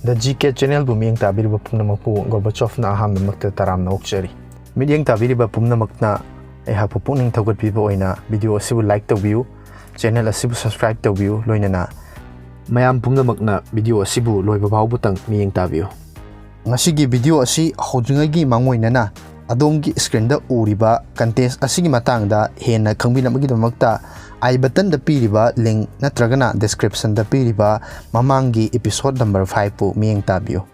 The GK channel bu miyeng tabiriba pumnamakpu Gorbachov na ahamdamakta taramna okchari. Midyeng tabiriba pumnamakna aihapu puning thawgatpiba oina video asibu like tawbiu, channel asibu subscribe tawbiu loinana mayam pumnamakna video asibu loiba phawbutang miyeng tabiu. Ngasigi video asi hojungagi mangoinana adomgi screen da uriba contest asigi matangda hena khangbinamagidmakta I button da piriba link natragana description da piriba mamangi episode number 5 pu miyeng tabiu.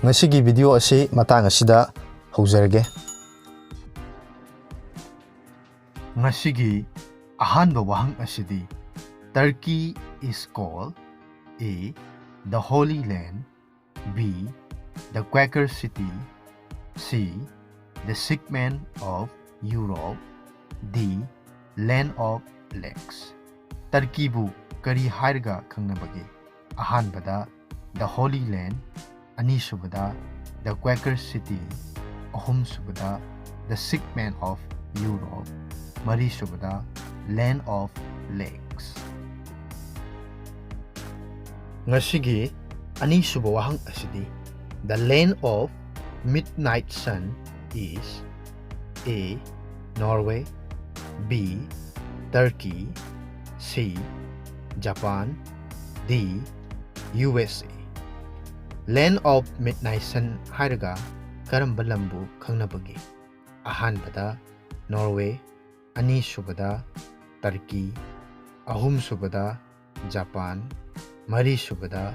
Ngasigi video asi matang asida haujarage. Ngasigi ahanba wahang asidi Turkey is called A. The Holy Land, B. The Quaker City, C. The Sick Man of Europe, D. Land of Lakes. Turkey bu kari hairga khangnabagi. Ahanbada The Holy Land, anisubada The Quaker City, ahumsubada The Sick Man of Europe, marisubada Land of Lakes. Ngasigi anisuba wahang asidi The Land of Midnight Sun is A. Norway, B. Turkey, C. Japan, D. USA. Land of Midnight Sun hairaga karamba lambu khangnabagi. Ahanbada Norway, anisubada Turkey, ahumsubada Japan, marisubada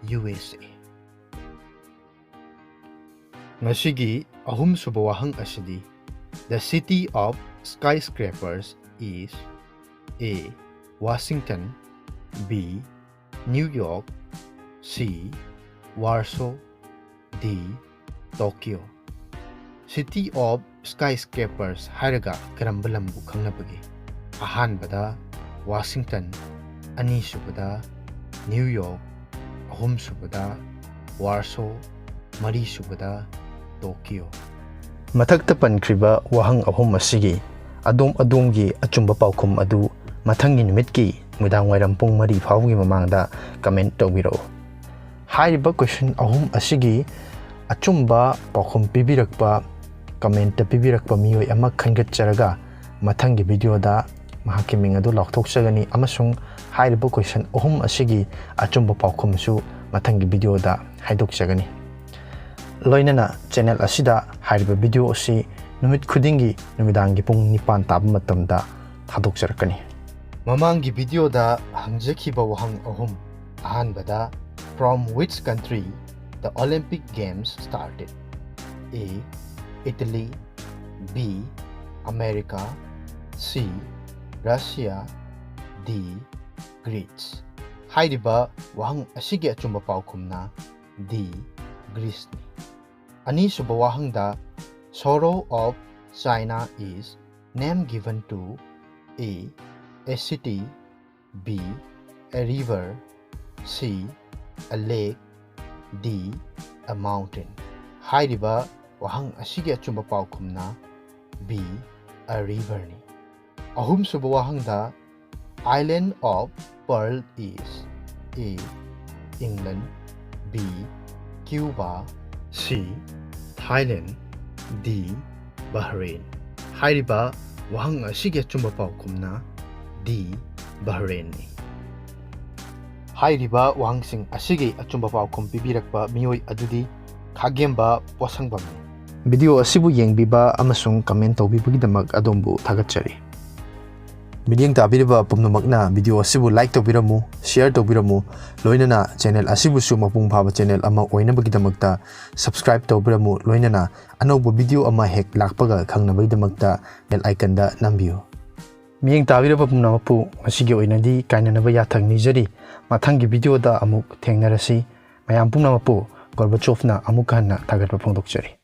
USA. Ngasigi ahumsuba wahang asidi The city of skyscrapers is A. Washington, B. New York, C. Warsaw, D. Tokyo. City of skyscrapers hairaga karamba lambu khangnabagi. Ahanbada Washington, anisubada New York, ahumsubada Warsaw, marisubada Tokyo. Mathakta pankriba wahang ahum asigi adom-adomgi achumba paukhum adu mathangi numitki mudang wairam pung mari phawgi mamangda comment tawbiro. Hairiba question ahum asigi achumba paukhum pibirakpa comment ta pibirakpa miyoi ama khangatcharaga mathangi video da mahakki ming adu laukthokchagani amasung hairiba question ahum asigi achumba paukhum su mathangi video da haidokchagani. Loinana channel asida hairiba video asi numit khudingi numidangi pung nipan tab matamda thadokjarakani. Mamangi video da hangjakhiba wahang ahum. Ahanbada from which country the Olympic Games started? A. Italy, B. America, C. Russia, D. Greece. Hairiba wahang asigi achumba paukhumna D. Greece ni. Anisuba wahang da sorrow of China is name given to A. A city, B. A river, C. A lake, D. A mountain. Hairiba wahang asigi achumba paukhumna B. A river ni. Ahumsuba wahang da island of Pearl is A. England, B. Cuba, C. Thailand, D. Bahrain. Hairiba wahang asigi achumba paukhumna D. Bahrain ni. Hairiba wahangsing asigi achumba paukhum pibirakpa miyoi adudi khagemba posangbam. Video asibu yengbiba amasung comment tawbibagidamak adombu thagatchari. Midyeng tabiriba pumnamakna video asibu like tawbiramu, share tawbiramu, loinana channel asibu su mapung phaba channel ama oinabagidamakta subscribe tawbiramu, loinana anauba video ama hek lakpaga khangnabagidamakta bell icon da nambiu. Miyeng tabiriba pumnamapu asigi oinadi kainanaba yathang nijari mathangi video da amuk thengnarasi mayam pumnamapu Gorbachov na amuk hanna thagatpa phongdokchari.